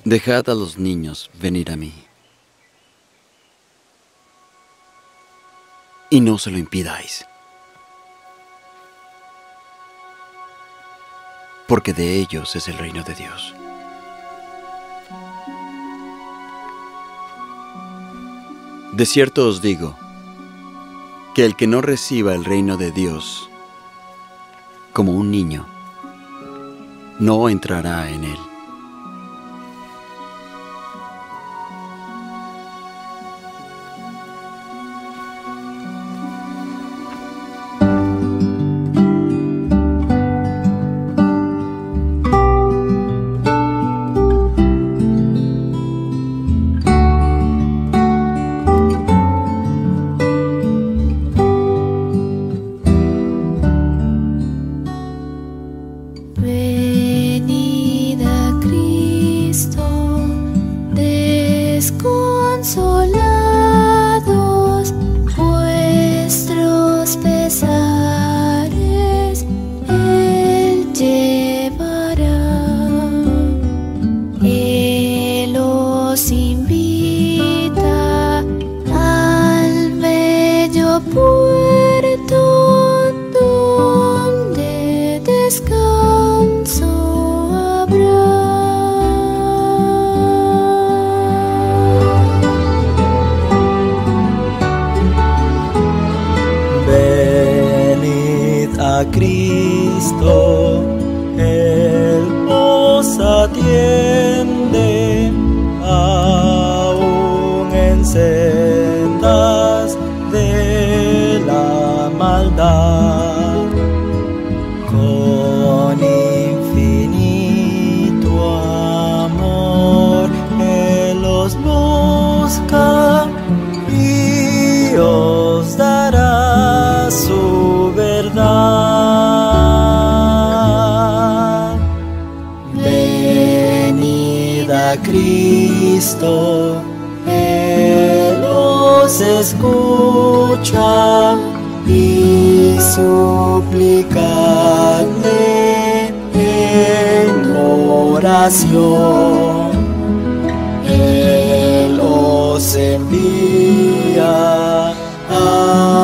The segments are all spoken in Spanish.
Dejad a los niños venir a mí, y no se lo impidáis, porque de ellos es el reino de Dios. De cierto os digo, que el que no reciba el reino de Dios como un niño, no entrará en él. Venid a Cristo, desconsolados, vuestros pesares Él llevará. Él os invita al bello puerto donde descanso habrá. Venid a Cristo, Él os atiende, aun en sendas de la maldad. Con infinito amor Él os busca y os dará su verdad. Venid a Cristo, Él os escucha y suplicadle en oración. Él os envía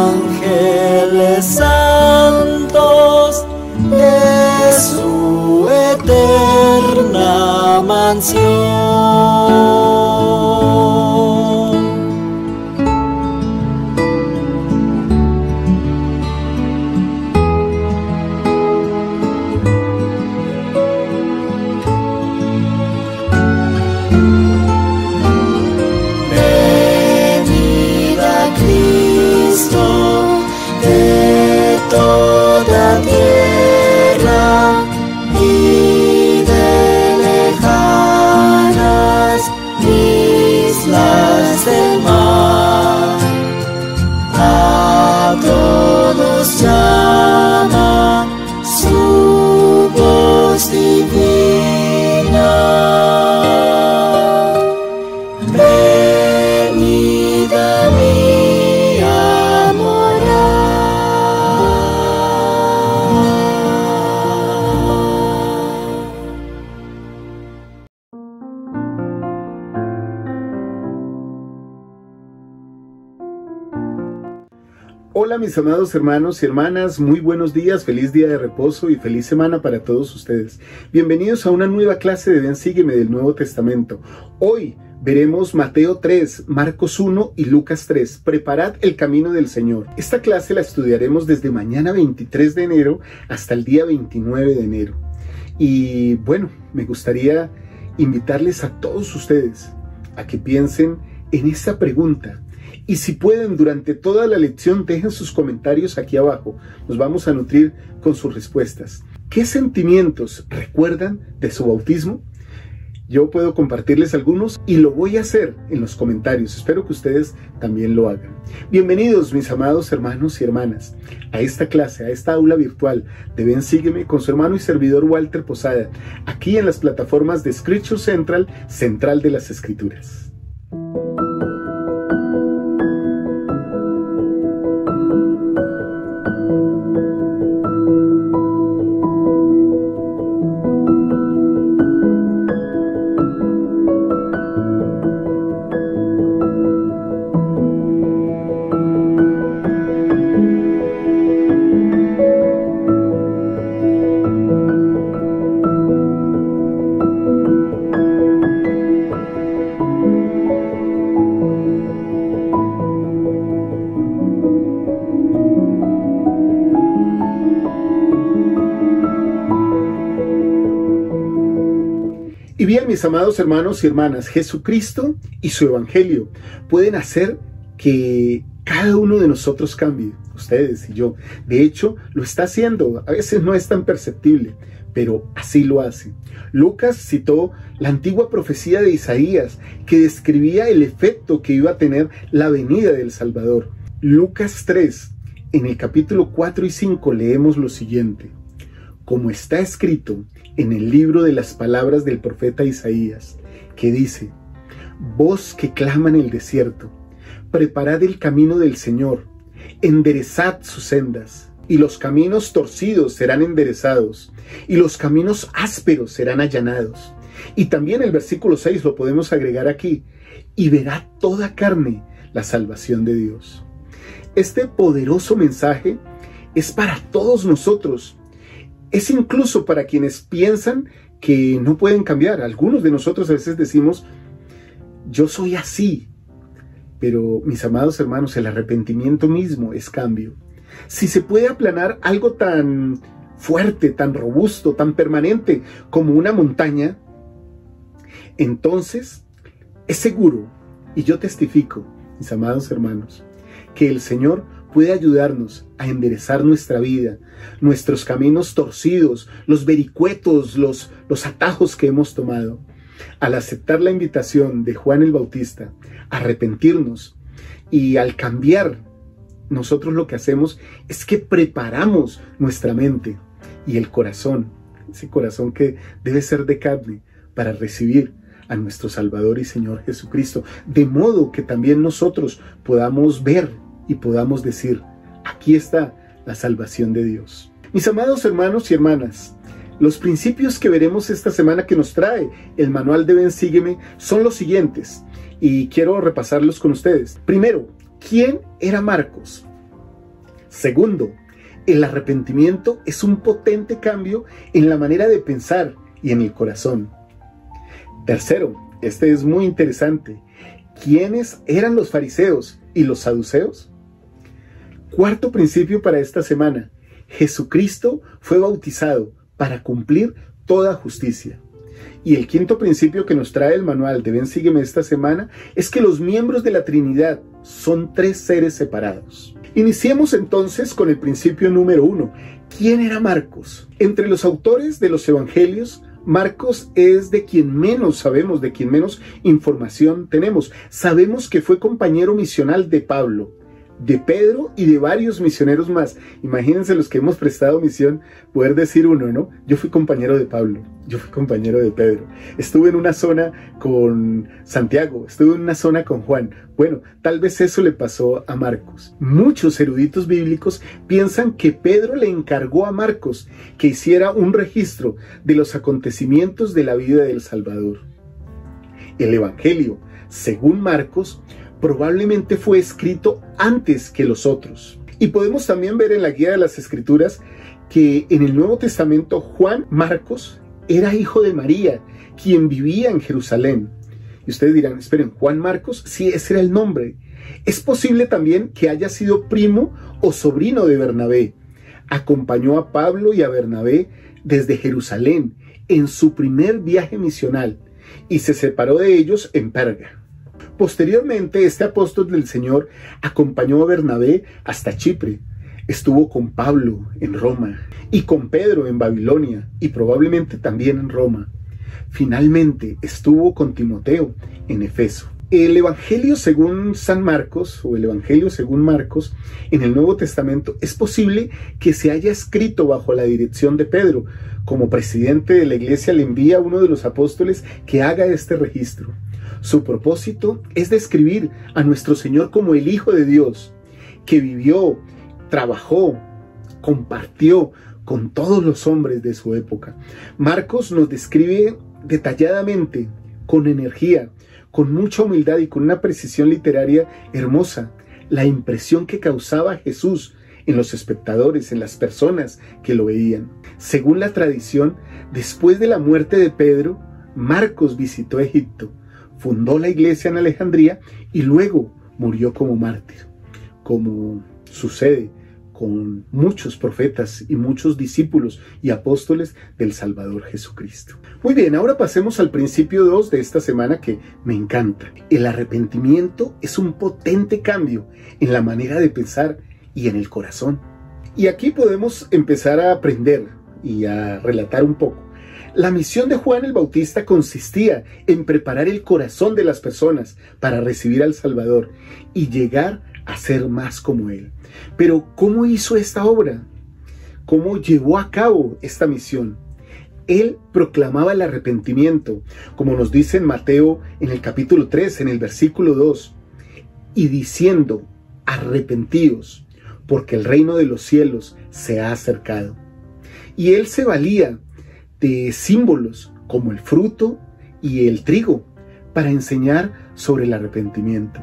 ángeles santos de su eterna mansión. Venid a Cristo de toda tierra y de lejanas islas del mar. A todos llama su voz divina. Venid a mí a morar. Hola mis amados hermanos y hermanas, muy buenos días, feliz día de reposo y feliz semana para todos ustedes. Bienvenidos a una nueva clase de Ven Sígueme del Nuevo Testamento. Hoy veremos Mateo 3, Marcos 1 y Lucas 3. Preparad el camino del Señor. Esta clase la estudiaremos desde mañana 23 de enero hasta el día 29 de enero. Y bueno, me gustaría invitarles a todos ustedes a que piensen en esta pregunta. Y si pueden, durante toda la lección, dejen sus comentarios aquí abajo. Nos vamos a nutrir con sus respuestas. ¿Qué sentimientos recuerdan de su bautismo? Yo puedo compartirles algunos y lo voy a hacer en los comentarios. Espero que ustedes también lo hagan. Bienvenidos, mis amados hermanos y hermanas, a esta clase, a esta aula virtual de Ven Sígueme con su hermano y servidor Walter Posada, aquí en las plataformas de Scripture Central, Central de las Escrituras. Y bien, mis amados hermanos y hermanas, Jesucristo y su Evangelio pueden hacer que cada uno de nosotros cambie, ustedes y yo. De hecho, lo está haciendo. A veces no es tan perceptible, pero así lo hace. Lucas citó la antigua profecía de Isaías que describía el efecto que iba a tener la venida del Salvador. Lucas 3, en el capítulo 4 y 5 leemos lo siguiente: como está escrito en el libro de las palabras del profeta Isaías, que dice: voz que clama en el desierto, preparad el camino del Señor, enderezad sus sendas, y los caminos torcidos serán enderezados, y los caminos ásperos serán allanados. Y también el versículo 6 lo podemos agregar aquí: y verá toda carne la salvación de Dios. Este poderoso mensaje es para todos nosotros. Es incluso para quienes piensan que no pueden cambiar. Algunos de nosotros a veces decimos: yo soy así. Pero, mis amados hermanos, el arrepentimiento mismo es cambio. Si se puede aplanar algo tan fuerte, tan robusto, tan permanente como una montaña, entonces es seguro, y yo testifico, mis amados hermanos, que el Señor puede ayudarnos a enderezar nuestra vida, nuestros caminos torcidos, los vericuetos, los atajos que hemos tomado. Al aceptar la invitación de Juan el Bautista a arrepentirnos, y al cambiar, nosotros lo que hacemos es que preparamos nuestra mente y el corazón, ese corazón que debe ser de carne, para recibir a nuestro Salvador y Señor Jesucristo, de modo que también nosotros podamos ver y podamos decir: aquí está la salvación de Dios. Mis amados hermanos y hermanas, los principios que veremos esta semana que nos trae el manual de Ven Sígueme son los siguientes, y quiero repasarlos con ustedes. Primero, ¿quién era Marcos? Segundo, el arrepentimiento es un potente cambio en la manera de pensar y en el corazón. Tercero, este es muy interesante: ¿quiénes eran los fariseos y los saduceos? Cuarto principio para esta semana: Jesucristo fue bautizado para cumplir toda justicia. Y el quinto principio que nos trae el manual de Ven Sígueme esta semana es que los miembros de la Trinidad son tres seres separados. Iniciemos entonces con el principio número 1. ¿Quién era Marcos? Entre los autores de los evangelios, Marcos es de quien menos sabemos, de quien menos información tenemos. Sabemos que fue compañero misional de Pablo, de Pedro y de varios misioneros más. Imagínense los que hemos prestado misión, poder decir uno, ¿no? Yo fui compañero de Pablo, yo fui compañero de Pedro. Estuve en una zona con Santiago, estuve en una zona con Juan. Bueno, tal vez eso le pasó a Marcos. Muchos eruditos bíblicos piensan que Pedro le encargó a Marcos que hiciera un registro de los acontecimientos de la vida del Salvador. El Evangelio, según Marcos, probablemente fue escrito antes que los otros. Y podemos también ver en la guía de las Escrituras que en el Nuevo Testamento Juan Marcos era hijo de María, quien vivía en Jerusalén. Y ustedes dirán: esperen, ¿Juan Marcos? Sí, ese era el nombre. Es posible también que haya sido primo o sobrino de Bernabé. Acompañó a Pablo y a Bernabé desde Jerusalén en su primer viaje misional y se separó de ellos en Perga. Posteriormente, este apóstol del Señor acompañó a Bernabé hasta Chipre. Estuvo con Pablo en Roma y con Pedro en Babilonia y probablemente también en Roma. Finalmente estuvo con Timoteo en Efeso. El Evangelio según San Marcos, o el Evangelio según Marcos, en el Nuevo Testamento, es posible que se haya escrito bajo la dirección de Pedro. Como presidente de la iglesia le envía a uno de los apóstoles que haga este registro. Su propósito es describir a nuestro Señor como el Hijo de Dios, que vivió, trabajó, compartió con todos los hombres de su época. Marcos nos describe detalladamente, con energía, con mucha humildad y con una precisión literaria hermosa, la impresión que causaba Jesús en los espectadores, en las personas que lo veían. Según la tradición, después de la muerte de Pedro, Marcos visitó Egipto, fundó la iglesia en Alejandría y luego murió como mártir, como sucede con muchos profetas y muchos discípulos y apóstoles del Salvador Jesucristo. Muy bien, ahora pasemos al principio 2 de esta semana que me encanta. El arrepentimiento es un potente cambio en la manera de pensar y en el corazón. Y aquí podemos empezar a aprender y a relatar un poco. La misión de Juan el Bautista consistía en preparar el corazón de las personas para recibir al Salvador y llegar a ser más como Él. Pero, ¿cómo hizo esta obra? ¿Cómo llevó a cabo esta misión? Él proclamaba el arrepentimiento, como nos dice en Mateo en el capítulo 3, en el versículo 2, y diciendo, arrepentíos, porque el reino de los cielos se ha acercado. Y Él se valía de símbolos como el fruto y el trigo para enseñar sobre el arrepentimiento.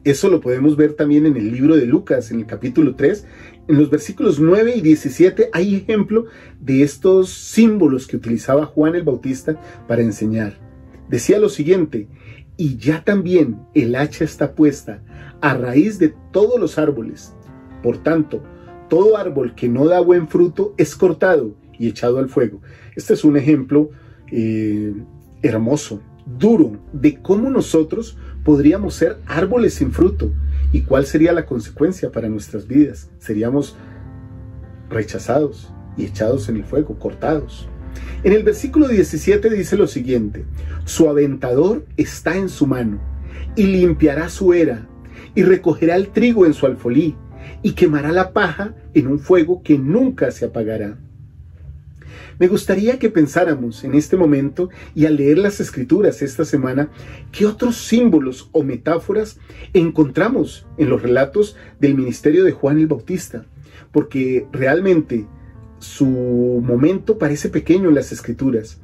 Eso lo podemos ver también en el libro de Lucas, en el capítulo 3, en los versículos 9 y 17 hay ejemplo de estos símbolos que utilizaba Juan el Bautista para enseñar. Decía lo siguiente, y ya también el hacha está puesta a raíz de todos los árboles. Por tanto, todo árbol que no da buen fruto es cortado y echado al fuego. Este es un ejemplo hermoso, duro, de cómo nosotros podríamos ser árboles sin fruto y cuál sería la consecuencia para nuestras vidas. Seríamos rechazados y echados en el fuego, cortados. En el versículo 17 dice lo siguiente, su aventador está en su mano y limpiará su era y recogerá el trigo en su alfolí y quemará la paja en un fuego que nunca se apagará. Me gustaría que pensáramos en este momento y al leer las Escrituras esta semana, ¿qué otros símbolos o metáforas encontramos en los relatos del ministerio de Juan el Bautista? Porque realmente su momento parece pequeño en las Escrituras,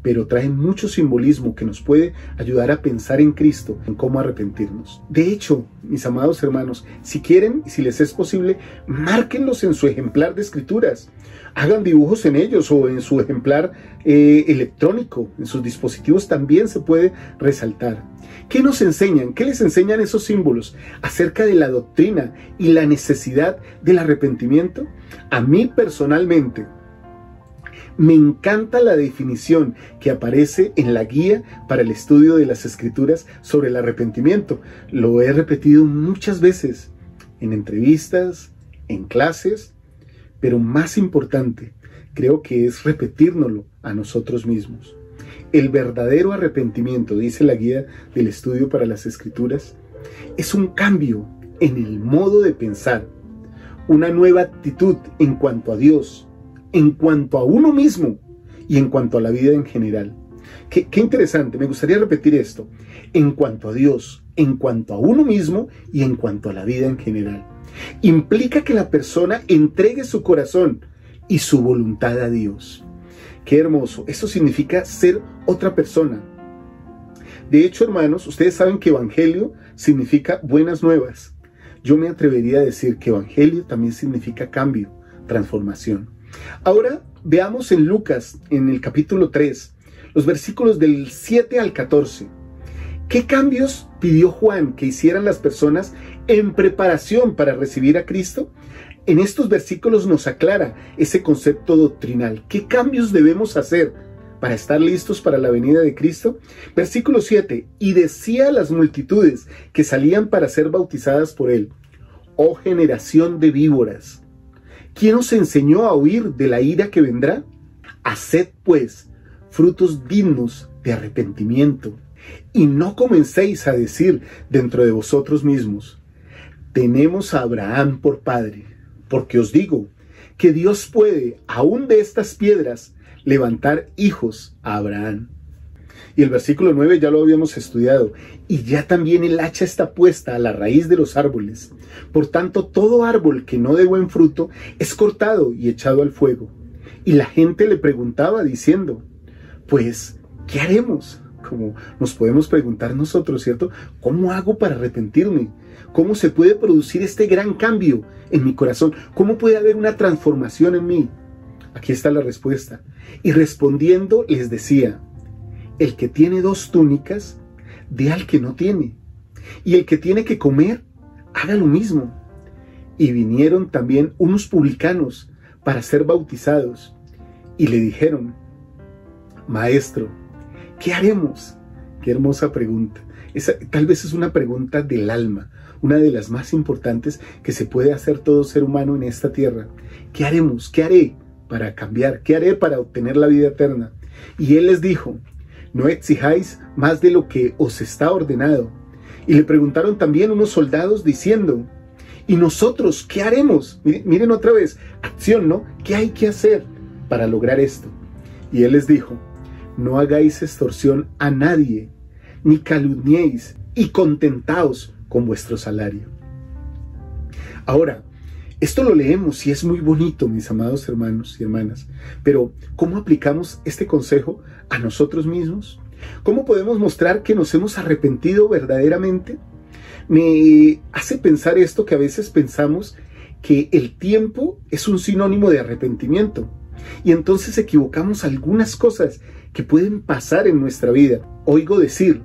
pero trae mucho simbolismo que nos puede ayudar a pensar en Cristo, en cómo arrepentirnos. De hecho, mis amados hermanos, si quieren y si les es posible, márquenlos en su ejemplar de Escrituras. Hagan dibujos en ellos o en su ejemplar electrónico, en sus dispositivos también se puede resaltar. ¿Qué nos enseñan? ¿Qué les enseñan esos símbolos acerca de la doctrina y la necesidad del arrepentimiento? A mí personalmente, me encanta la definición que aparece en la guía para el estudio de las Escrituras sobre el arrepentimiento. Lo he repetido muchas veces en entrevistas, en clases, pero más importante, creo que es repetírnoslo a nosotros mismos. El verdadero arrepentimiento, dice la guía del estudio para las Escrituras, es un cambio en el modo de pensar, una nueva actitud en cuanto a Dios, en cuanto a uno mismo y en cuanto a la vida en general. Qué interesante, me gustaría repetir esto. En cuanto a Dios, en cuanto a uno mismo y en cuanto a la vida en general. Implica que la persona entregue su corazón y su voluntad a Dios. Qué hermoso, eso significa ser otra persona. De hecho, hermanos, ustedes saben que evangelio significa buenas nuevas. Yo me atrevería a decir que evangelio también significa cambio, transformación. Ahora veamos en Lucas, en el capítulo 3, los versículos del 7 al 14. ¿Qué cambios pidió Juan que hicieran las personas en preparación para recibir a Cristo? En estos versículos nos aclara ese concepto doctrinal. ¿Qué cambios debemos hacer para estar listos para la venida de Cristo? Versículo 7. Y decía a las multitudes que salían para ser bautizadas por él: oh generación de víboras, ¿quién os enseñó a huir de la ira que vendrá? Haced pues frutos dignos de arrepentimiento. Y no comencéis a decir dentro de vosotros mismos: tenemos a Abraham por padre, porque os digo que Dios puede, aún de estas piedras, levantar hijos a Abraham. Y el versículo 9 ya lo habíamos estudiado. Y ya también el hacha está puesta a la raíz de los árboles. Por tanto, todo árbol que no dé buen fruto es cortado y echado al fuego. Y la gente le preguntaba diciendo: pues, ¿qué haremos? Como nos podemos preguntar nosotros, ¿cierto? ¿Cómo hago para arrepentirme? ¿Cómo se puede producir este gran cambio en mi corazón? ¿Cómo puede haber una transformación en mí? Aquí está la respuesta. Y respondiendo les decía: el que tiene 2 túnicas, dé al que no tiene. Y el que tiene que comer, haga lo mismo. y vinieron también unos publicanos para ser bautizados, y le dijeron: Maestro, ¿qué haremos? Qué hermosa pregunta. Esa tal vez es una pregunta del alma, una de las más importantes que se puede hacer todo ser humano en esta tierra. ¿Qué haremos? ¿Qué haré para cambiar? ¿Qué haré para obtener la vida eterna? Y él les dijo: no exijáis más de lo que os está ordenado. Y le preguntaron también unos soldados diciendo: ¿y nosotros qué haremos? Miren otra vez, acción, ¿no? ¿Qué hay que hacer para lograr esto? Y él les dijo: no hagáis extorsión a nadie, ni calumniéis, y contentaos con vuestro salario. Ahora, esto lo leemos y es muy bonito, mis amados hermanos y hermanas, pero ¿cómo aplicamos este consejo a nosotros mismos? ¿Cómo podemos mostrar que nos hemos arrepentido verdaderamente? Me hace pensar esto, que a veces pensamos que el tiempo es un sinónimo de arrepentimiento, y entonces equivocamos algunas cosas que pueden pasar en nuestra vida. Oigo decir: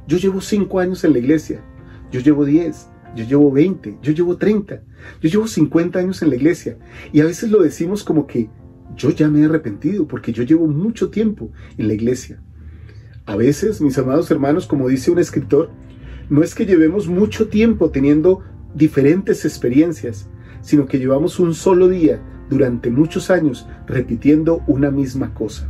yo llevo 5 años en la iglesia, yo llevo 10, yo llevo 20, yo llevo 30, yo llevo 50 años en la iglesia, y a veces lo decimos como que yo ya me he arrepentido porque yo llevo mucho tiempo en la iglesia. A veces, mis amados hermanos, como dice un escritor, no es que llevemos mucho tiempo teniendo diferentes experiencias, sino que llevamos un solo día durante muchos años repitiendo una misma cosa.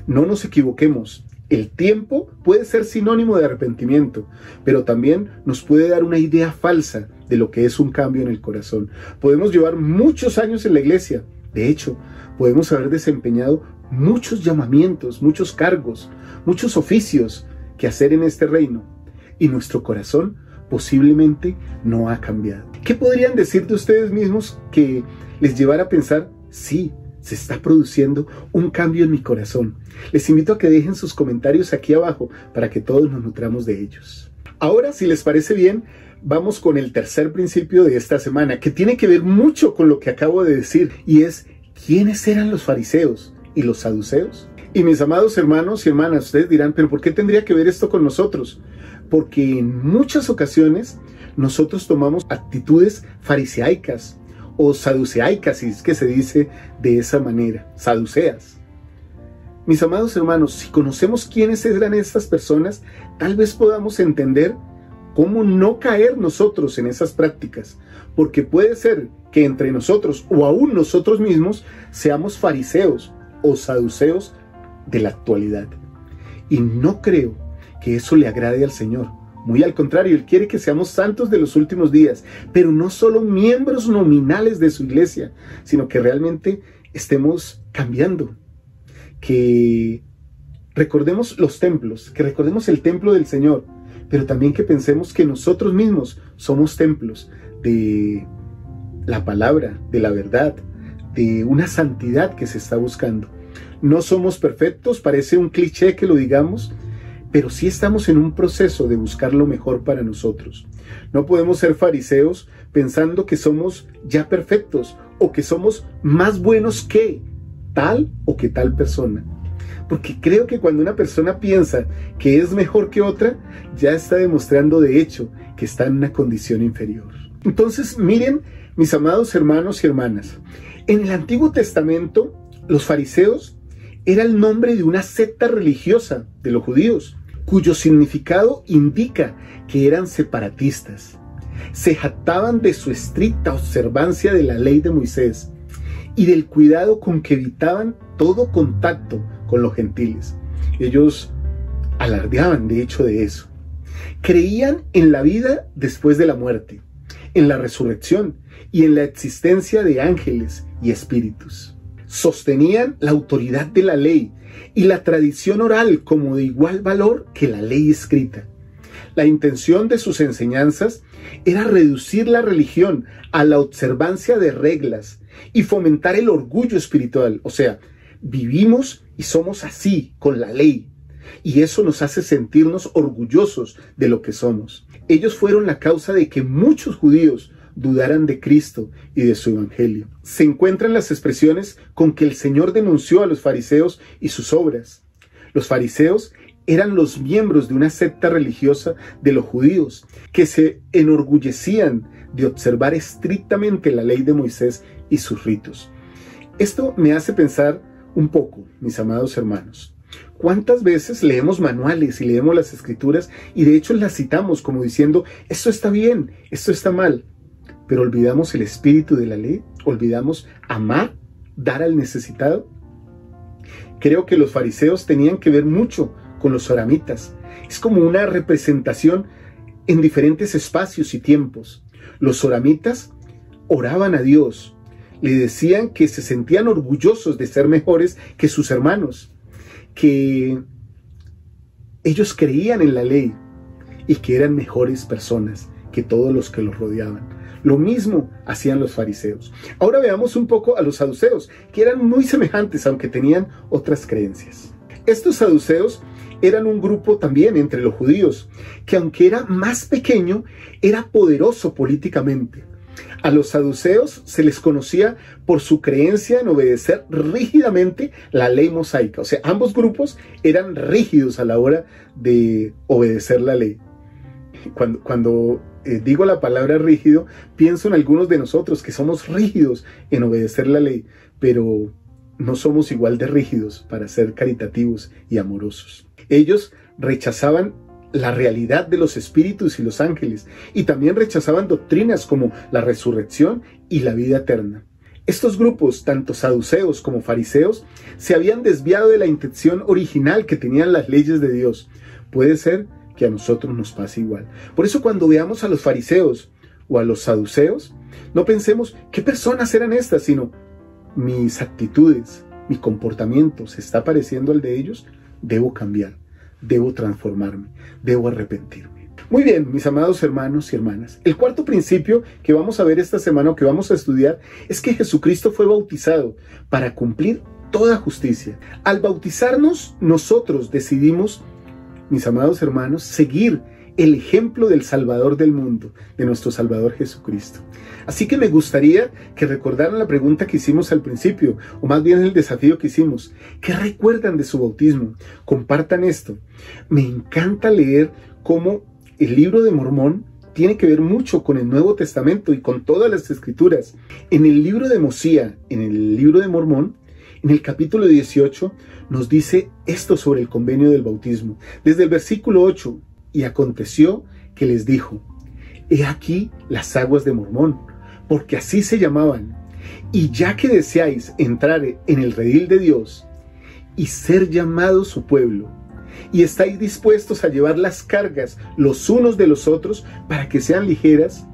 No nos equivoquemos. El tiempo puede ser sinónimo de arrepentimiento, pero también nos puede dar una idea falsa de lo que es un cambio en el corazón. Podemos llevar muchos años en la iglesia. De hecho, podemos haber desempeñado muchos llamamientos, muchos cargos, muchos oficios que hacer en este reino, y nuestro corazón posiblemente no ha cambiado. ¿Qué podrían decir de ustedes mismos que les llevara a pensar: sí, se está produciendo un cambio en mi corazón? Les invito a que dejen sus comentarios aquí abajo para que todos nos nutramos de ellos. Ahora, si les parece bien, vamos con el tercer principio de esta semana, que tiene que ver mucho con lo que acabo de decir, y es: ¿quiénes eran los fariseos y los saduceos? Y mis amados hermanos y hermanas, ustedes dirán: ¿pero por qué tendría que ver esto con nosotros? Porque en muchas ocasiones nosotros tomamos actitudes fariseaicas o saduceaicas, si es que se dice de esa manera, saduceas. Mis amados hermanos, si conocemos quiénes eran estas personas, tal vez podamos entender cómo no caer nosotros en esas prácticas, porque puede ser que entre nosotros o aún nosotros mismos seamos fariseos o saduceos de la actualidad. Y no creo que eso le agrade al Señor. Muy al contrario, Él quiere que seamos santos de los últimos días, pero no solo miembros nominales de su iglesia, sino que realmente estemos cambiando, que recordemos los templos, que recordemos el templo del Señor, pero también que pensemos que nosotros mismos somos templos de la palabra, de la verdad, de una santidad que se está buscando. No somos perfectos, parece un cliché que lo digamos, pero sí estamos en un proceso de buscar lo mejor para nosotros. No podemos ser fariseos pensando que somos ya perfectos o que somos más buenos que tal o que tal persona. Porque creo que cuando una persona piensa que es mejor que otra, ya está demostrando de hecho que está en una condición inferior. Entonces, miren, mis amados hermanos y hermanas, en el Antiguo Testamento, los fariseos era el nombre de una secta religiosa de los judíos, cuyo significado indica que eran separatistas. Se jactaban de su estricta observancia de la ley de Moisés y del cuidado con que evitaban todo contacto con los gentiles. Ellos alardeaban de hecho de eso. Creían en la vida después de la muerte, en la resurrección y en la existencia de ángeles y espíritus. Sostenían la autoridad de la ley y la tradición oral como de igual valor que la ley escrita. La intención de sus enseñanzas era reducir la religión a la observancia de reglas y fomentar el orgullo espiritual. O sea, vivimos y somos así con la ley, y eso nos hace sentirnos orgullosos de lo que somos. Ellos fueron la causa de que muchos judíos dudaran de Cristo y de su evangelio. Se encuentran las expresiones con que el Señor denunció a los fariseos y sus obras. Los fariseos eran los miembros de una secta religiosa de los judíos que se enorgullecían de observar estrictamente la ley de Moisés y sus ritos. Esto me hace pensar un poco, mis amados hermanos. ¿Cuántas veces leemos manuales y leemos las escrituras y de hecho las citamos como diciendo, esto está bien, esto está mal? Pero olvidamos el espíritu de la ley, olvidamos amar, dar al necesitado. Creo que los fariseos tenían que ver mucho con los soramitas. Es como una representación en diferentes espacios y tiempos. Los soramitas oraban a Dios, le decían que se sentían orgullosos de ser mejores que sus hermanos, que ellos creían en la ley y que eran mejores personas que todos los que los rodeaban. Lo mismo hacían los fariseos. Ahora veamos un poco a los saduceos, que eran muy semejantes, aunque tenían otras creencias. Estos saduceos eran un grupo también entre los judíos, que aunque era más pequeño, era poderoso políticamente. A los saduceos se les conocía por su creencia en obedecer rígidamente la ley mosaica. O sea, ambos grupos eran rígidos a la hora de obedecer la ley. Cuando digo la palabra rígido, pienso en algunos de nosotros que somos rígidos en obedecer la ley, pero no somos igual de rígidos para ser caritativos y amorosos. Ellos rechazaban la realidad de los espíritus y los ángeles, y también rechazaban doctrinas como la resurrección y la vida eterna. Estos grupos, tanto saduceos como fariseos, se habían desviado de la intención original que tenían las leyes de Dios. Puede ser que a nosotros nos pase igual. Por eso cuando veamos a los fariseos o a los saduceos, no pensemos qué personas eran estas, sino mis actitudes, mi comportamiento se está pareciendo al de ellos, debo cambiar, debo transformarme, debo arrepentirme. Muy bien, mis amados hermanos y hermanas, el cuarto principio que vamos a ver esta semana o que vamos a estudiar es que Jesucristo fue bautizado para cumplir toda justicia. Al bautizarnos, nosotros decidimos, mis amados hermanos, seguir el ejemplo del Salvador del mundo, de nuestro Salvador Jesucristo. Así que me gustaría que recordaran la pregunta que hicimos al principio, o más bien el desafío que hicimos. ¿Qué recuerdan de su bautismo? Compartan esto. Me encanta leer cómo el libro de Mormón tiene que ver mucho con el Nuevo Testamento y con todas las Escrituras. En el libro de Mosía, en el libro de Mormón, en el capítulo 18, nos dice esto sobre el convenio del bautismo. Desde el versículo 8, y aconteció que les dijo, he aquí las aguas de Mormón, porque así se llamaban, y ya que deseáis entrar en el redil de Dios y ser llamados su pueblo, y estáis dispuestos a llevar las cargas los unos de los otros para que sean ligeras,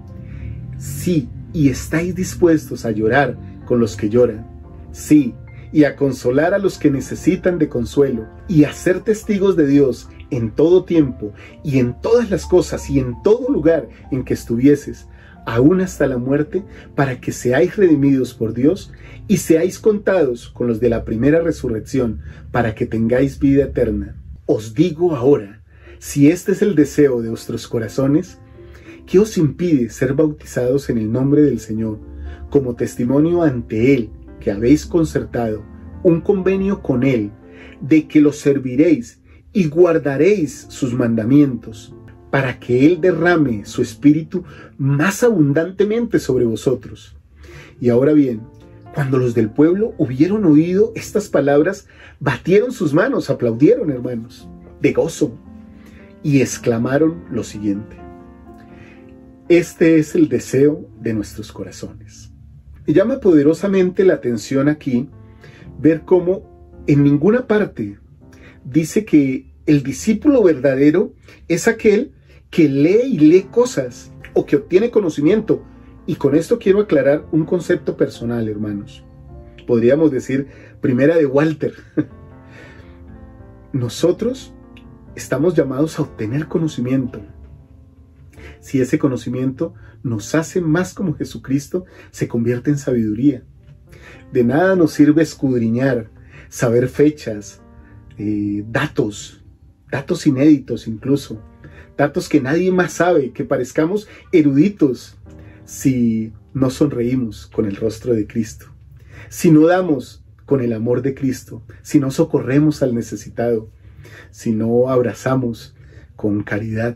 sí, y estáis dispuestos a llorar con los que lloran, sí, y a consolar a los que necesitan de consuelo, y a ser testigos de Dios en todo tiempo, y en todas las cosas, y en todo lugar en que estuvieses, aún hasta la muerte, para que seáis redimidos por Dios, y seáis contados con los de la primera resurrección, para que tengáis vida eterna. Os digo ahora, si este es el deseo de vuestros corazones, ¿qué os impide ser bautizados en el nombre del Señor, como testimonio ante Él, que habéis concertado un convenio con Él, de que lo serviréis y guardaréis sus mandamientos, para que Él derrame su espíritu más abundantemente sobre vosotros? Y ahora bien, cuando los del pueblo hubieron oído estas palabras, batieron sus manos, aplaudieron, hermanos, de gozo, y exclamaron lo siguiente: este es el deseo de nuestros corazones. Me llama poderosamente la atención aquí ver cómo en ninguna parte dice que el discípulo verdadero es aquel que lee y lee cosas o que obtiene conocimiento. Y con esto quiero aclarar un concepto personal, hermanos. Podríamos decir primera de Walter. Nosotros estamos llamados a obtener conocimiento. Si ese conocimiento nos hace más como Jesucristo, se convierte en sabiduría. De nada nos sirve escudriñar, saber fechas, datos inéditos incluso, datos que nadie más sabe, que parezcamos eruditos, si no sonreímos con el rostro de Cristo, si no damos con el amor de Cristo, si no socorremos al necesitado, si no abrazamos con caridad,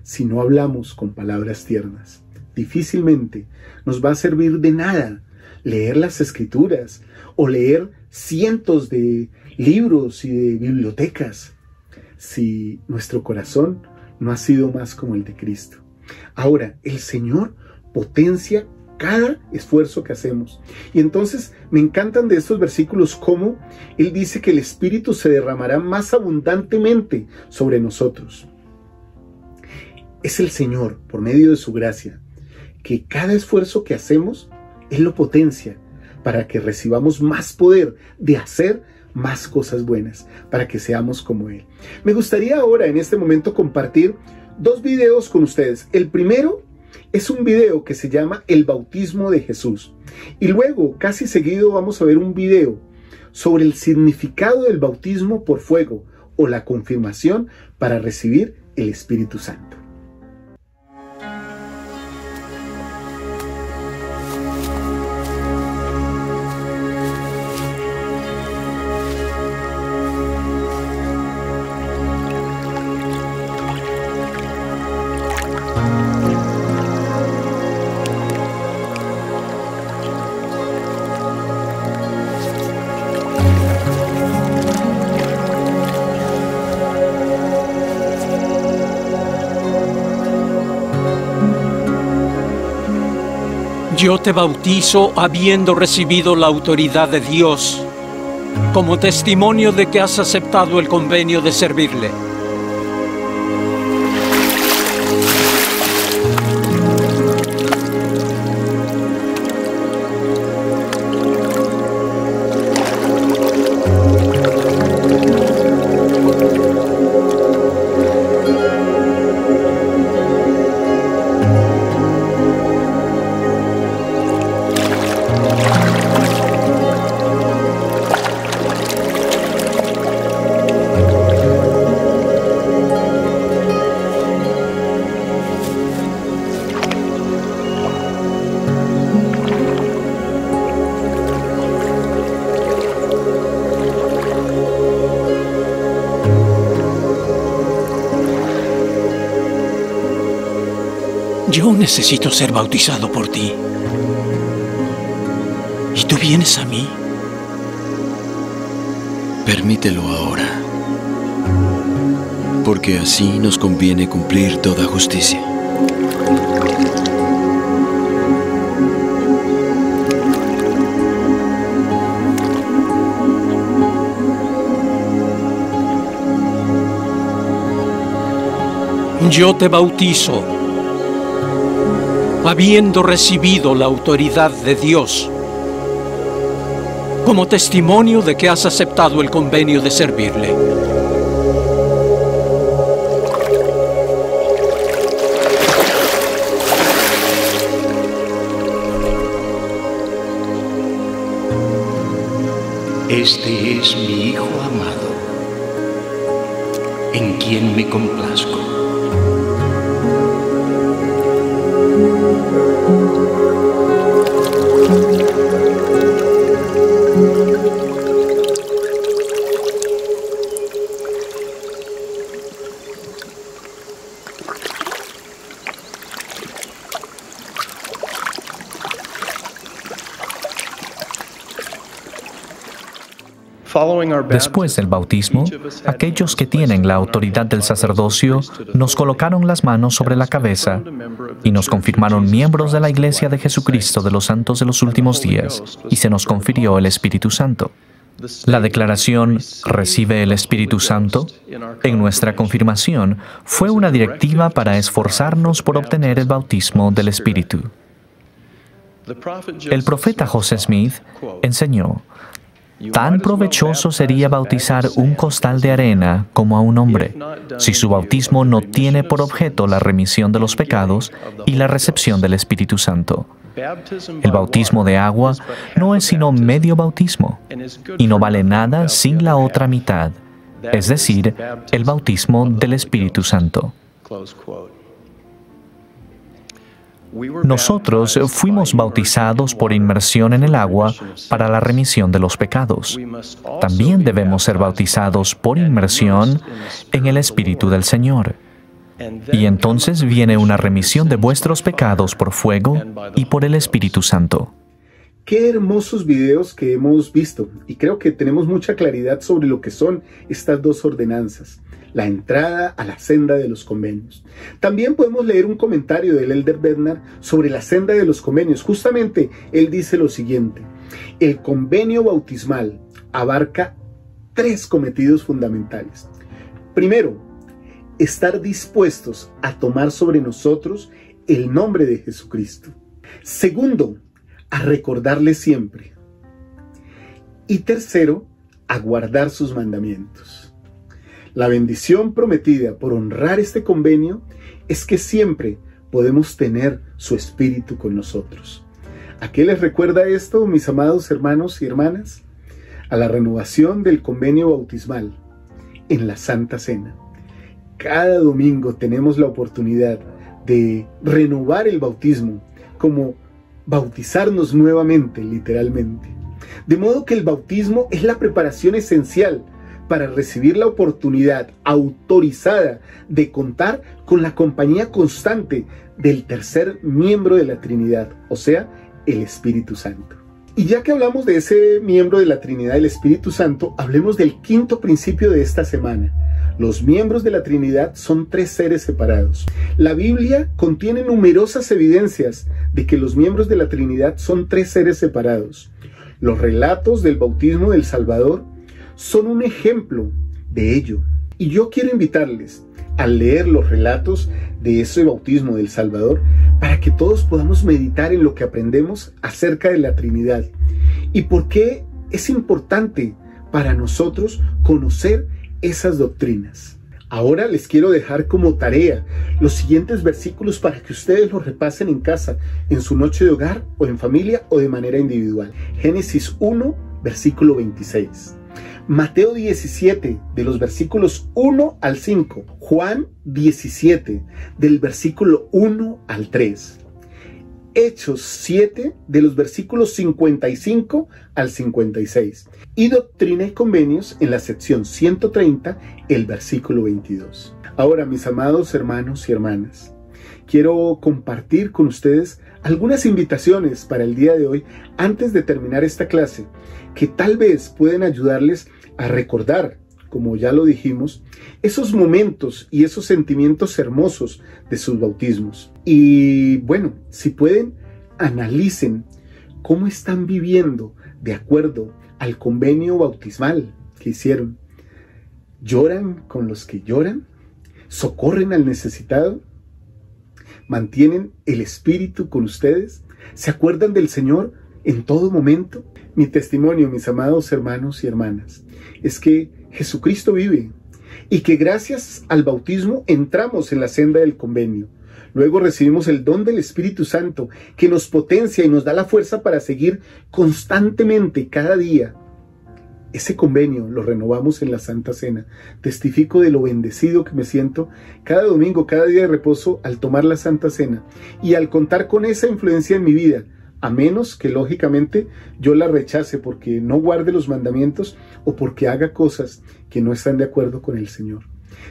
si no hablamos con palabras tiernas, difícilmente nos va a servir de nada leer las Escrituras o leer cientos de libros y de bibliotecas si nuestro corazón no ha sido más como el de Cristo. Ahora, el Señor potencia cada esfuerzo que hacemos. Y entonces me encantan de estos versículos cómo Él dice que el Espíritu se derramará más abundantemente sobre nosotros. Es el Señor, por medio de su gracia, que cada esfuerzo que hacemos, Él lo potencia para que recibamos más poder de hacer más cosas buenas, para que seamos como Él. Me gustaría ahora, en este momento, compartir 2 videos con ustedes. El primero es un video que se llama El bautismo de Jesús. Y luego, casi seguido, vamos a ver un video sobre el significado del bautismo por fuego o la confirmación para recibir el Espíritu Santo. Yo te bautizo habiendo recibido la autoridad de Dios, como testimonio de que has aceptado el convenio de servirle. Yo necesito ser bautizado por ti. ¿Y tú vienes a mí? Permítelo ahora, porque así nos conviene cumplir toda justicia. Yo te bautizo, habiendo recibido la autoridad de Dios, como testimonio de que has aceptado el convenio de servirle. Este es mi Hijo amado, en quien me complazco. Después del bautismo, aquellos que tienen la autoridad del sacerdocio nos colocaron las manos sobre la cabeza y nos confirmaron miembros de la Iglesia de Jesucristo de los Santos de los Últimos Días, y se nos confirió el Espíritu Santo. La declaración «Recibe el Espíritu Santo» en nuestra confirmación fue una directiva para esforzarnos por obtener el bautismo del Espíritu. El profeta José Smith enseñó: «Tan provechoso sería bautizar un costal de arena como a un hombre, si su bautismo no tiene por objeto la remisión de los pecados y la recepción del Espíritu Santo». El bautismo de agua no es sino medio bautismo, y no vale nada sin la otra mitad, es decir, el bautismo del Espíritu Santo. Nosotros fuimos bautizados por inmersión en el agua para la remisión de los pecados. También debemos ser bautizados por inmersión en el Espíritu del Señor. Y entonces viene una remisión de vuestros pecados por fuego y por el Espíritu Santo. Qué hermosos videos que hemos visto, y creo que tenemos mucha claridad sobre lo que son estas dos ordenanzas, la entrada a la senda de los convenios. También podemos leer un comentario del Elder Bednar sobre la senda de los convenios. Justamente él dice lo siguiente: el convenio bautismal abarca 3 cometidos fundamentales. Primero, estar dispuestos a tomar sobre nosotros el nombre de Jesucristo. Segundo, a recordarle siempre. Y tercero, a guardar sus mandamientos. La bendición prometida por honrar este convenio es que siempre podemos tener su Espíritu con nosotros. ¿A qué les recuerda esto, mis amados hermanos y hermanas? A la renovación del convenio bautismal en la Santa Cena. Cada domingo tenemos la oportunidad de renovar el bautismo, como bautizarnos nuevamente, literalmente. De modo que el bautismo es la preparación esencial para recibir la oportunidad autorizada de contar con la compañía constante del tercer miembro de la Trinidad, o sea, el Espíritu Santo. Y ya que hablamos de ese miembro de la Trinidad, el Espíritu Santo, hablemos del quinto principio de esta semana. Los miembros de la Trinidad son 3 seres separados. La Biblia contiene numerosas evidencias de que los miembros de la Trinidad son 3 seres separados. Los relatos del bautismo del Salvador son un ejemplo de ello. Y yo quiero invitarles a leer los relatos de ese bautismo del Salvador para que todos podamos meditar en lo que aprendemos acerca de la Trinidad y por qué es importante para nosotros conocer esas doctrinas. Ahora les quiero dejar como tarea los siguientes versículos para que ustedes los repasen en casa, en su noche de hogar o en familia o de manera individual. Génesis 1, versículo 26. Mateo 17, de los versículos 1 al 5. Juan 17, del versículo 1 al 3. Hechos 7, de los versículos 55 al 56. Y Doctrina y Convenios en la sección 130, el versículo 22. Ahora, mis amados hermanos y hermanas, quiero compartir con ustedes algunas invitaciones para el día de hoy antes de terminar esta clase, que tal vez pueden ayudarles a recordar, como ya lo dijimos, esos momentos y esos sentimientos hermosos de sus bautismos. Y bueno, si pueden, analicen cómo están viviendo de acuerdo al convenio bautismal que hicieron. ¿Lloran con los que lloran? ¿Socorren al necesitado? ¿Mantienen el Espíritu con ustedes? ¿Se acuerdan del Señor en todo momento? Mi testimonio, mis amados hermanos y hermanas, es que Jesucristo vive y que gracias al bautismo entramos en la senda del convenio. Luego recibimos el don del Espíritu Santo que nos potencia y nos da la fuerza para seguir constantemente cada día. Ese convenio lo renovamos en la Santa Cena. Testifico de lo bendecido que me siento cada domingo, cada día de reposo al tomar la Santa Cena y al contar con esa influencia en mi vida, a menos que lógicamente yo la rechace porque no guarde los mandamientos o porque haga cosas que no están de acuerdo con el Señor.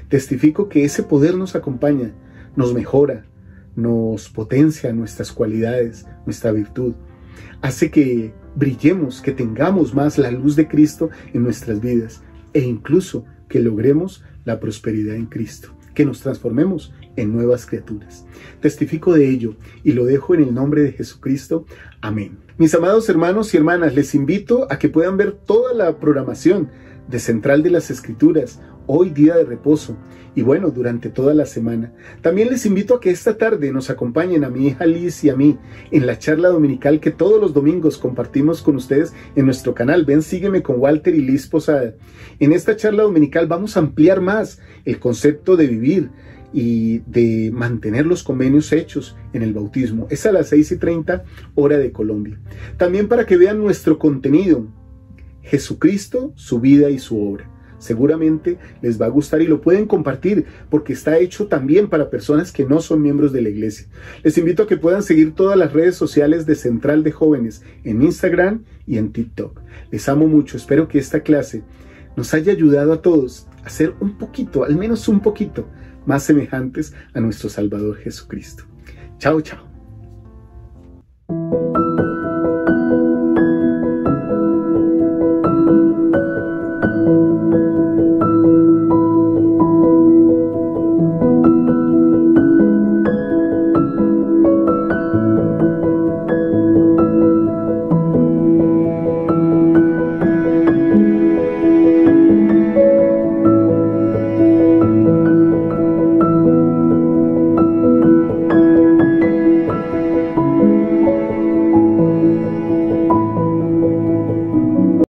Testifico que ese poder nos acompaña, nos mejora, nos potencia nuestras cualidades, nuestra virtud. Hace que brillemos, que tengamos más la luz de Cristo en nuestras vidas e incluso que logremos la prosperidad en Cristo, que nos transformemos en nuevas criaturas. Testifico de ello y lo dejo en el nombre de Jesucristo. Amén. Mis amados hermanos y hermanas, les invito a que puedan ver toda la programación de Central de las Escrituras, hoy día de reposo, y bueno, durante toda la semana. También les invito a que esta tarde nos acompañen a mi hija Liz y a mí en la charla dominical que todos los domingos compartimos con ustedes en nuestro canal. Ven, sígueme con Walter y Liz Posada. En esta charla dominical vamos a ampliar más el concepto de vivir y de mantener los convenios hechos en el bautismo. Es a las 6:30 hora de Colombia. También para que vean nuestro contenido, Jesucristo, su vida y su obra. Seguramente les va a gustar y lo pueden compartir porque está hecho también para personas que no son miembros de la iglesia. Les invito a que puedan seguir todas las redes sociales de Central de Jóvenes en Instagram y en TikTok. Les amo mucho. Espero que esta clase nos haya ayudado a todos a ser un poquito, al menos un poquito, más semejantes a nuestro Salvador Jesucristo. Chao, chao.